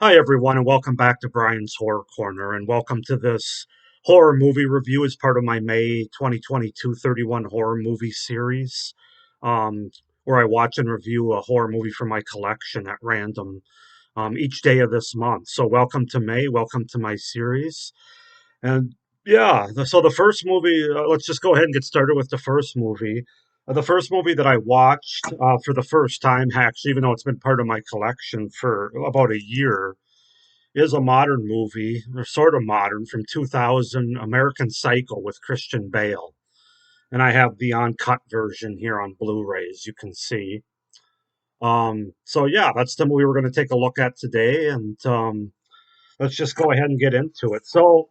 Hi, everyone, and welcome back to Brian's Horror Corner, and welcome to this horror movie review as part of my May 2022 31 horror movie series, um, where I watch and review a horror movie from my collection at random each day of this month. So, welcome to May, welcome to my series. And yeah, so the first movie, let's just go ahead and get started with the first movie. The first movie that I watched for the first time, actually, even though it's been part of my collection for about a year, is a modern movie, or sort of modern, from 2000, American Psycho with Christian Bale. And I have the uncut version here on Blu-ray, as you can see. So yeah, that's the movie we're going to take a look at today, and let's just go ahead and get into it. So,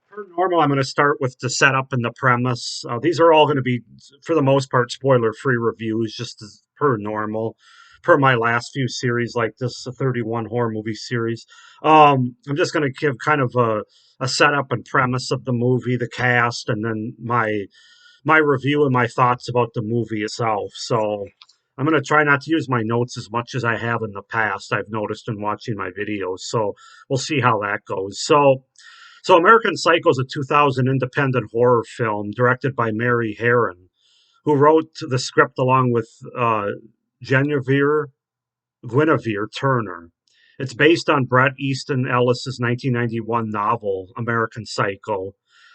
per normal, I'm going to start with the setup and the premise. These are all going to be, for the most part, spoiler-free reviews, just as per normal, per my last few series like this, a 31 horror movie series. I'm just going to give kind of a setup and premise of the movie, the cast, and then my review and my thoughts about the movie itself. So I'm going to try not to use my notes as much as I have in the past. I've noticed in watching my videos. So we'll see how that goes. So American Psycho is a 2000 independent horror film directed by Mary Herron, who wrote the script along with Genevieve Guinevere Turner. It's based on Bret Easton Ellis's 1991 novel American Psycho.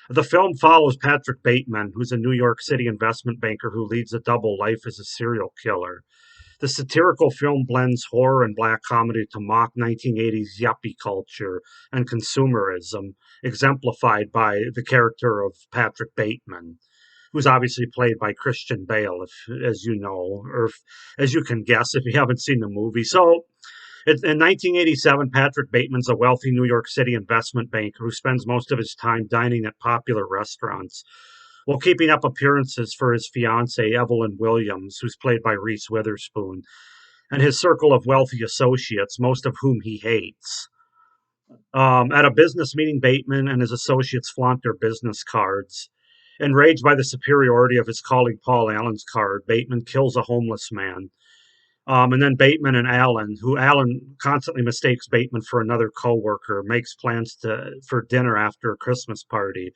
The film follows Patrick Bateman, who's a New York City investment banker who leads a double life as a serial killer. The satirical film blends horror and black comedy to mock 1980s yuppie culture and consumerism, exemplified by the character of Patrick Bateman, who's obviously played by Christian Bale, if, as you know, or if, as you can guess if you haven't seen the movie. So, in 1987, Patrick Bateman's a wealthy New York City investment banker who spends most of his time dining at popular restaurants while keeping up appearances for his fiancee, Evelyn Williams, who's played by Reese Witherspoon, and his circle of wealthy associates, most of whom he hates. At a business meeting, Bateman and his associates flaunt their business cards. Enraged by the superiority of his colleague Paul Allen's card, Bateman kills a homeless man. And then Bateman and Allen, who Allen constantly mistakes Bateman for another coworker, makes plans for dinner after a Christmas party.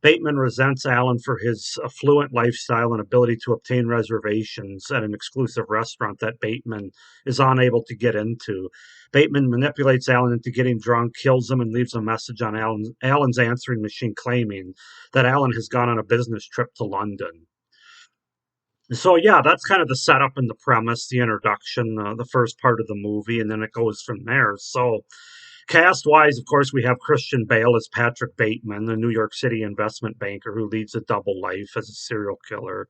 Bateman resents Allen for his affluent lifestyle and ability to obtain reservations at an exclusive restaurant that Bateman is unable to get into. Bateman manipulates Allen into getting drunk, kills him, and leaves a message on Allen's answering machine claiming that Allen has gone on a business trip to London. So yeah, that's kind of the setup and the premise, the introduction, the first part of the movie, and then it goes from there. So cast wise, of course, we have Christian Bale as Patrick Bateman, the New York City investment banker who leads a double life as a serial killer.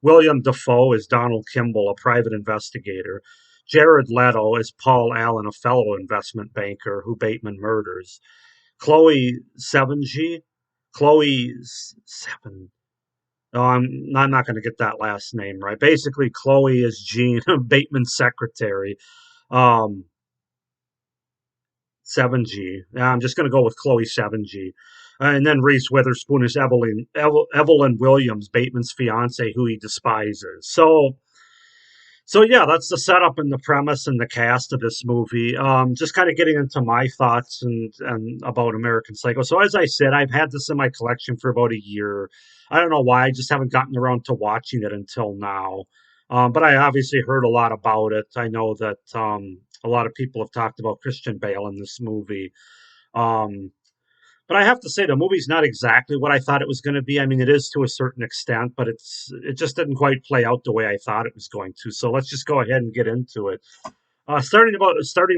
William Dafoe is Donald Kimball, a private investigator. Jared Leto is Paul Allen, a fellow investment banker who Bateman murders. Chloe Sevigny, Chloe Seven. Oh, I'm not going to get that last name right. Basically, Chloe is Jean Bateman's secretary. Um, 7G. Yeah, I'm just going to go with Chloe 7G. And then Reese Witherspoon is Evelyn Williams, Bateman's fiance, who he despises. So yeah, that's the setup and the premise and the cast of this movie. Just kind of getting into my thoughts and about American Psycho. So as I said, I've had this in my collection for about a year. I don't know why, I just haven't gotten around to watching it until now. But I obviously heard a lot about it. I know that a lot of people have talked about Christian Bale in this movie. Um, but I have to say the movie's not exactly what I thought it was going to be. I mean, it is to a certain extent, but it just didn't quite play out the way I thought it was going to. So let's just go ahead and get into it. Starting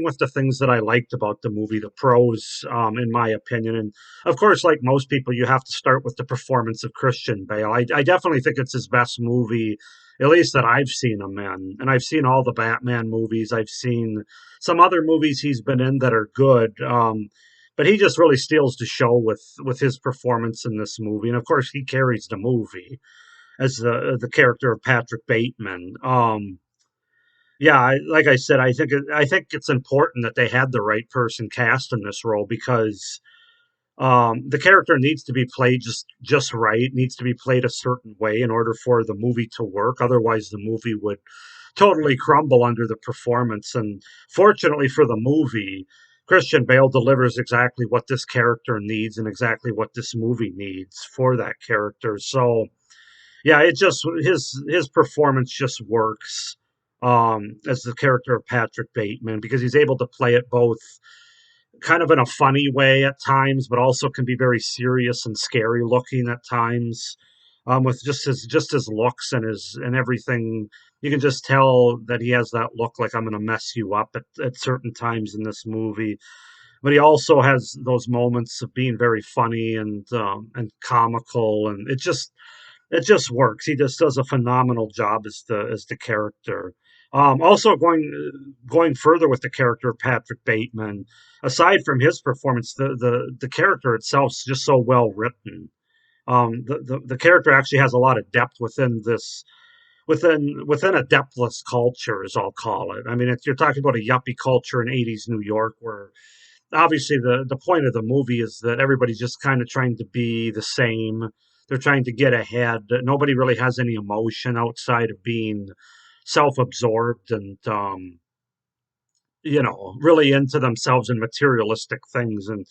with the things that I liked about the movie, the pros, in my opinion, and of course, like most people, you have to start with the performance of Christian Bale. I definitely think it's his best movie, at least that I've seen him in, and I've seen all the Batman movies. I've seen some other movies he's been in that are good. But he just really steals the show with his performance in this movie, and of course, he carries the movie as the character of Patrick Bateman. Yeah, like I said, I think it's important that they had the right person cast in this role because the character needs to be played just right, needs to be played a certain way in order for the movie to work. Otherwise, the movie would totally crumble under the performance. And fortunately for the movie, Christian Bale delivers exactly what this character needs and exactly what this movie needs for that character. So yeah, it just his performance just works as the character of Patrick Bateman because he's able to play it both kind of in a funny way at times, but also can be very serious and scary looking at times. With just his looks and his and everything, you can just tell that he has that look like I'm going to mess you up at certain times in this movie. But he also has those moments of being very funny and comical, and it just works. He just does a phenomenal job as the character. Also, going further with the character of Patrick Bateman, aside from his performance, the character itself is just so well written. The character actually has a lot of depth within a depthless culture, as I'll call it. I mean, you're talking about a yuppie culture in '80s New York, where obviously the point of the movie is that everybody's just kind of trying to be the same. They're trying to get ahead. Nobody really has any emotion outside of being self-absorbed and really into themselves and materialistic things. And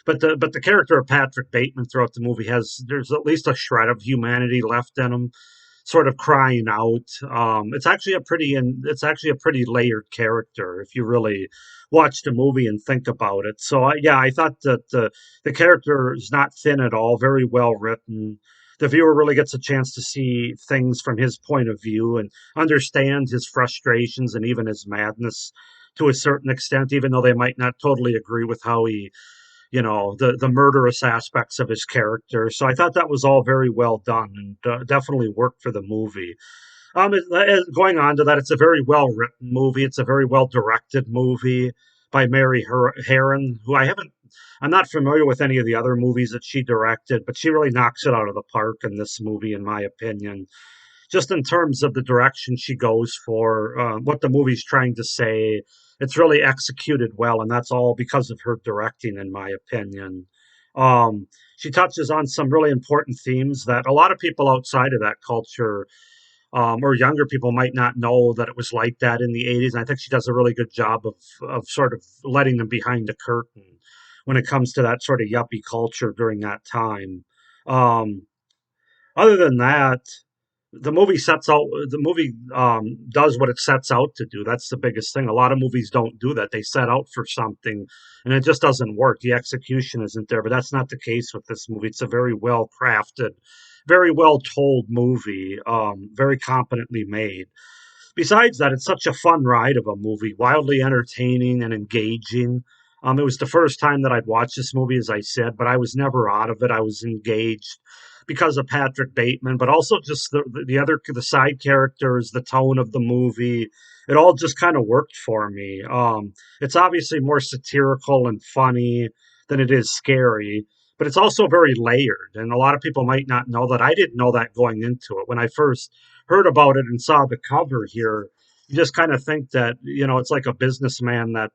but the character of Patrick Bateman throughout the movie there's at least a shred of humanity left in him, sort of crying out. It's actually a pretty layered character if you really watch the movie and think about it. So yeah, I thought that the character is not thin at all, very well written. The viewer really gets a chance to see things from his point of view and understand his frustrations and even his madness to a certain extent, even though they might not totally agree with how he the murderous aspects of his character. So I thought that was all very well done and definitely worked for the movie. Going on to that, it's a very well written movie. It's a very well directed movie by Mary Herron, who I'm not familiar with any of the other movies that she directed, but she really knocks it out of the park in this movie, in my opinion, just in terms of the direction she goes for, what the movie's trying to say. It's really executed well, and that's all because of her directing, in my opinion. She touches on some really important themes that a lot of people outside of that culture, or younger people, might not know that it was like that in the '80s. And I think she does a really good job of sort of letting them behind the curtain when it comes to that sort of yuppie culture during that time. Um, Other than that, the movie does what it sets out to do. That's the biggest thing. A lot of movies don't do that. They set out for something and it just doesn't work. The execution isn't there, but that's not the case with this movie. It's a very well crafted, very well told movie, very competently made. Besides that, it's such a fun ride of a movie, wildly entertaining and engaging. It was the first time that I'd watched this movie, as I said, but I was never out of it. I was engaged because of Patrick Bateman, but also just the side characters, the tone of the movie. It all just kind of worked for me. It's obviously more satirical and funny than it is scary, but it's also very layered. And a lot of people might not know that. I didn't know that going into it when I first heard about it and saw the cover here. You just kind of think that it's like a businessman that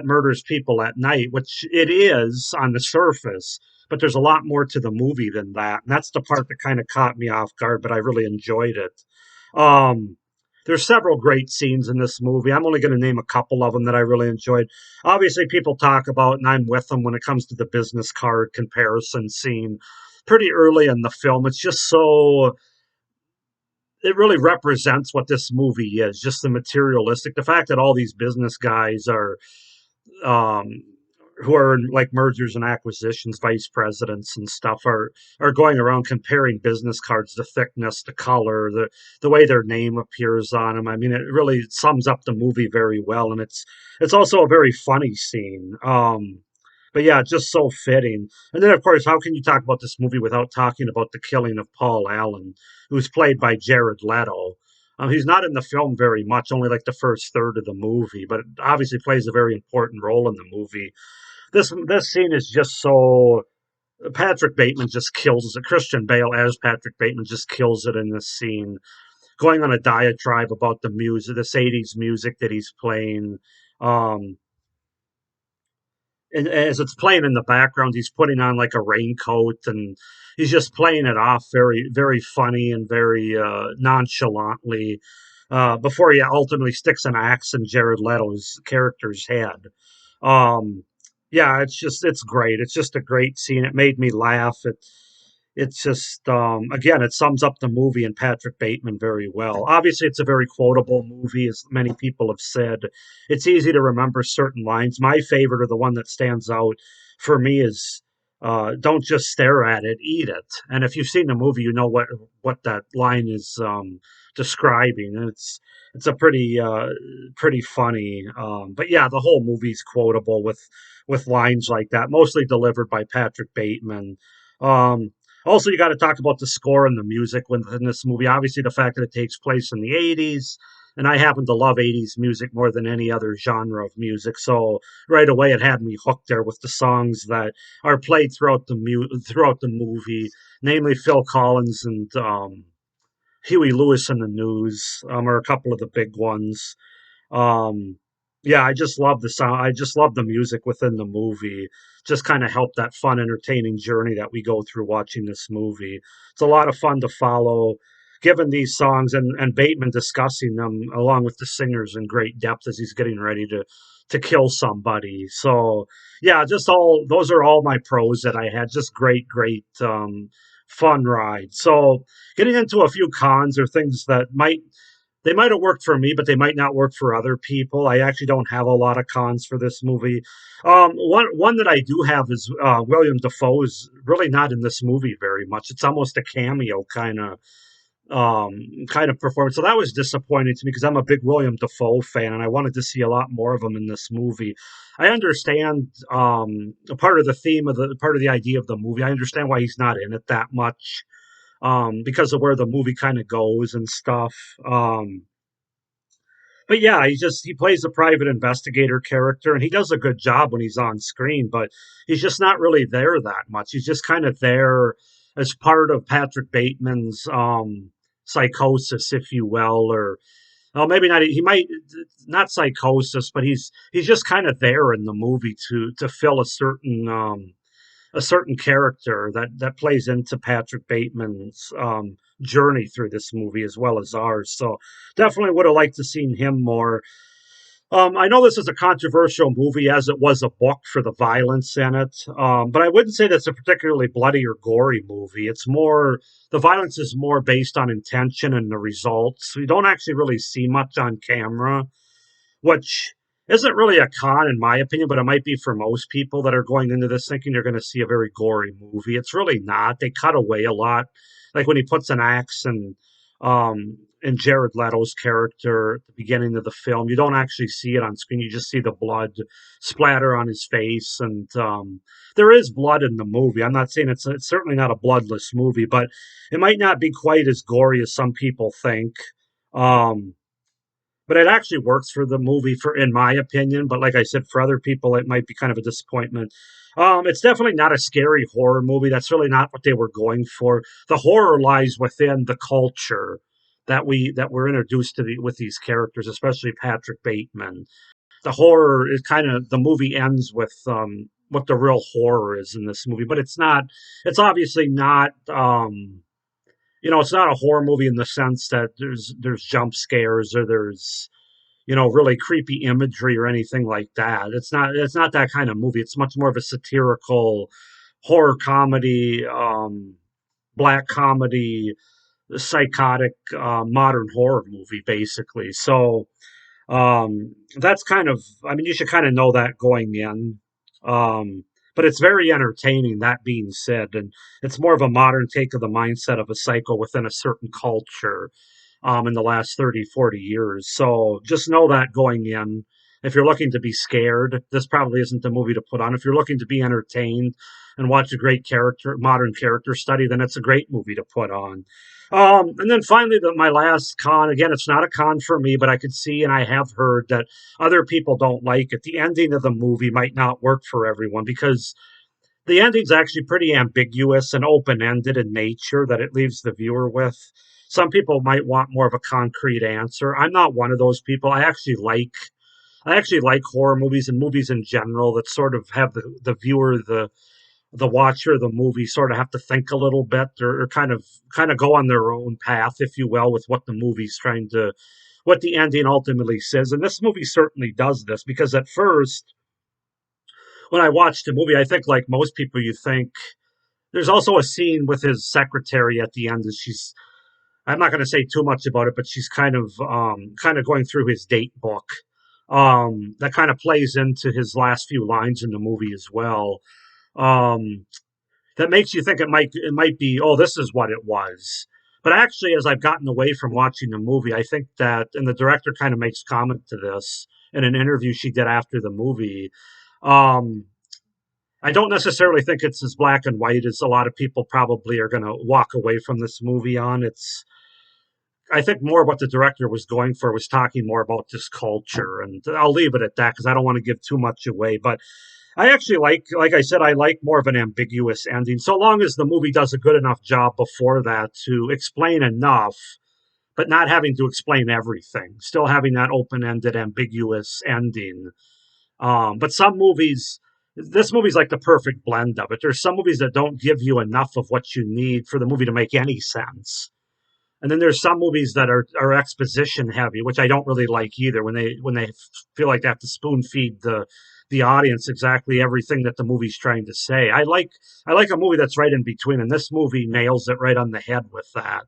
murders people at night, which it is on the surface, but there's a lot more to the movie than that. And that's the part that kind of caught me off guard, but I really enjoyed it. Um, there's several great scenes in this movie. I'm only going to name a couple of them that I really enjoyed. Obviously, people talk about, and I'm with them when it comes to the business card comparison scene pretty early in the film. It's just so it really represents what this movie is, just the materialistic, the fact that all these business guys um, who are in like mergers and acquisitions, vice presidents and stuff are going around comparing business cards, the thickness, the color, the way their name appears on them. I mean, it really sums up the movie very well, and it's also a very funny scene. But yeah, just so fitting. And then, of course, how can you talk about this movie without talking about the killing of Paul Allen, who's played by Jared Leto? He's not in the film very much, only like the first third of the movie, but obviously plays a very important role in the movie. This scene is just so Patrick Bateman just kills it. Christian Bale as Patrick Bateman just kills it in this scene, going on a diatribe about the music, this '80s music that he's playing. Um, and as it's playing in the background, he's putting on like a raincoat and he's just playing it off very, very funny and very nonchalantly before he ultimately sticks an axe in Jared Leto's character's head. Um, yeah, it's great. It's just a great scene. It made me laugh. It's just again, it sums up the movie and Patrick Bateman very well. Obviously, it's a very quotable movie, as many people have said. It's easy to remember certain lines. My favorite, or the one that stands out for me, is "Don't just stare at it, eat it." And if you've seen the movie, you know what that line is describing. And it's a pretty funny. But yeah, the whole movie's quotable with lines like that, mostly delivered by Patrick Bateman. Um, Also, you got to talk about the score and the music within this movie. Obviously, the fact that it takes place in the 80s, and I happen to love 80s music more than any other genre of music. So right away, it had me hooked there with the songs that are played throughout the movie, namely Phil Collins and Huey Lewis and the News are a couple of the big ones. Um, yeah, I just love the sound. I just love the music within the movie. Just kind of help that fun, entertaining journey that we go through watching this movie. It's a lot of fun to follow, given these songs and Bateman discussing them along with the singers in great depth as he's getting ready to kill somebody. So yeah, just all those are all my pros that I had. Just great fun ride. So getting into a few cons or things that might have worked for me, but they might not work for other people. I actually don't have a lot of cons for this movie. One that I do have is William Dafoe is really not in this movie very much. It's almost a cameo kind of performance. So that was disappointing to me because I'm a big William Dafoe fan and I wanted to see a lot more of him in this movie. I understand a part of the theme of the part of the idea of the movie. I understand why he's not in it that much because of where the movie kind of goes and stuff. But yeah, he plays a private investigator character, and he does a good job when he's on screen. But he's just not really there that much. He's just kind of there as part of Patrick Bateman's psychosis, if you will, or well, maybe not. He might not psychosis, but he's just kind of there in the movie to fill a certain character that plays into Patrick Bateman's journey through this movie as well as ours. So definitely would have liked to seen him more. I know this is a controversial movie as it was a book for the violence in it, but I wouldn't say that's a particularly bloody or gory movie. It's more the violence is more based on intention and the results. We don't actually really see much on camera, which isn't really a con in my opinion, but it might be for most people that are going into this thinking they're going to see a very gory movie. It's really not. They cut away a lot, like when he puts an axe in Jared Leto's character at the beginning of the film. You don't actually see it on screen. You just see the blood splatter on his face, and there is blood in the movie. I'm not saying it's certainly not a bloodless movie, but it might not be quite as gory as some people think. Um, but it actually works for the movie for in my opinion, but like I said, for other people it might be kind of a disappointment. It's definitely not a scary horror movie. That's really not what they were going for. The horror lies within the culture that we're introduced to with these characters, especially Patrick Bateman. The horror is kind of the movie ends with what the real horror is in this movie, but it's not. It's obviously not. It's not a horror movie in the sense that there's jump scares or there's really creepy imagery or anything like that. It's not that kind of movie. It's much more of a satirical horror comedy, black comedy, psychotic modern horror movie, basically. So that's kind of, I mean, you should kind of know that going in. But it's very entertaining, that being said. And it's more of a modern take of the mindset of a psycho within a certain culture in the last 30, 40 years. So just know that going in. If you're looking to be scared, this probably isn't the movie to put on. If you're looking to be entertained and watch a great modern character study, then it's a great movie to put on. And then finally, my last con, again, it's not a con for me, but I could see and I have heard that other people don't like it. The ending of the movie might not work for everyone because the ending's actually pretty ambiguous and open ended in nature that it leaves the viewer with. Some people might want more of a concrete answer. I'm not one of those people. I actually like horror movies and movies in general that sort of have the viewer, the watcher of the movie sort of have to think a little bit or kind of go on their own path, if you will, with what the movie's what the ending ultimately says. And this movie certainly does this because at first when I watched the movie, I think like most people, you think there's also a scene with his secretary at the end, and she's I'm not going to say too much about it, but she's kind of going through his date book. That kind of plays into his last few lines in the movie as well. Um, that makes you think it might be, oh, this is what it was. But actually, as I've gotten away from watching the movie, I think that, and the director kind of makes comment to this in an interview she did after the movie. Um, I don't necessarily think it's as black and white as a lot of people probably are going to walk away from this movie on. I think more what the director was going for was talking more about this culture, and I'll leave it at that because I don't want to give too much away. But I actually like I said, I like more of an ambiguous ending, so long as the movie does a good enough job before that to explain enough, but not having to explain everything, still having that open-ended, ambiguous ending. But some movies, this movie's like the perfect blend of it. There's some movies that don't give you enough of what you need for the movie to make any sense. And then there's some movies that are exposition heavy, which I don't really like either. When they feel like they have to spoon feed the audience exactly everything that the movie's trying to say. I like a movie that's right in between, and this movie nails it right on the head with that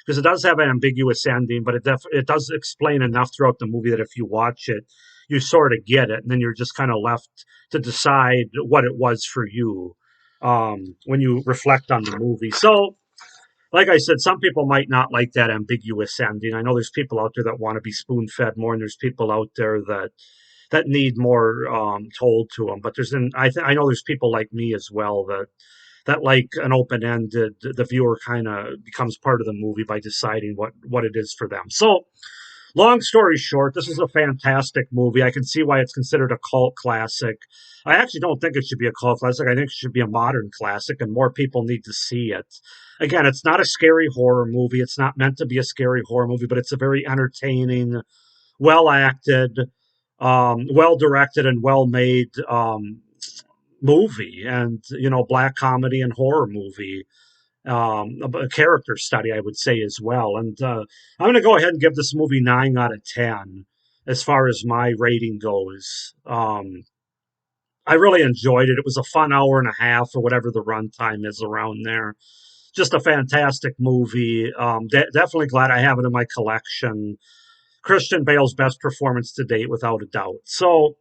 because it does have an ambiguous ending, but it does explain enough throughout the movie that if you watch it, you sort of get it, and then you're just kind of left to decide what it was for you when you reflect on the movie. So like I said, some people might not like that ambiguous ending. I know there's people out there that want to be spoon fed more, and there's people out there that need more told to them. But I know there's people like me as well that like an open ended. The viewer kind of becomes part of the movie by deciding what it is for them. So long story short, this is a fantastic movie. I can see why it's considered a cult classic. I actually don't think it should be a cult classic. I think it should be a modern classic, and more people need to see it. Again, it's not a scary horror movie. It's not meant to be a scary horror movie, but it's a very entertaining, well acted, well directed, and well made movie. And, black comedy and horror movie, a character study, I would say, as well. And I'm going to go ahead and give this movie 9 out of 10 as far as my rating goes. I really enjoyed it. It was a fun hour and a half or whatever the runtime is around there. Just a fantastic movie. Definitely glad I have it in my collection. Christian Bale's best performance to date, without a doubt. So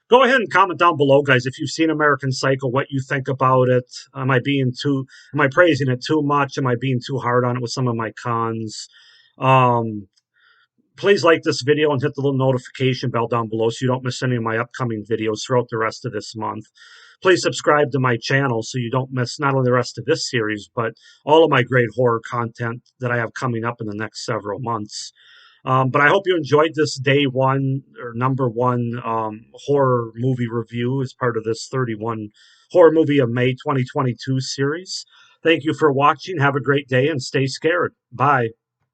go ahead and comment down below, guys, if you've seen American Psycho, what you think about it. Am I praising it too much? Am I being too hard on it with some of my cons? Um, Please like this video and hit the little notification bell down below so you don't miss any of my upcoming videos throughout the rest of this month. Please subscribe to my channel so you don't miss not only the rest of this series, but all of my great horror content that I have coming up in the next several months. But I hope you enjoyed this day one or number one horror movie review as part of this 31 horror movie of May 2022 series. Thank you for watching. Have a great day and stay scared. Bye.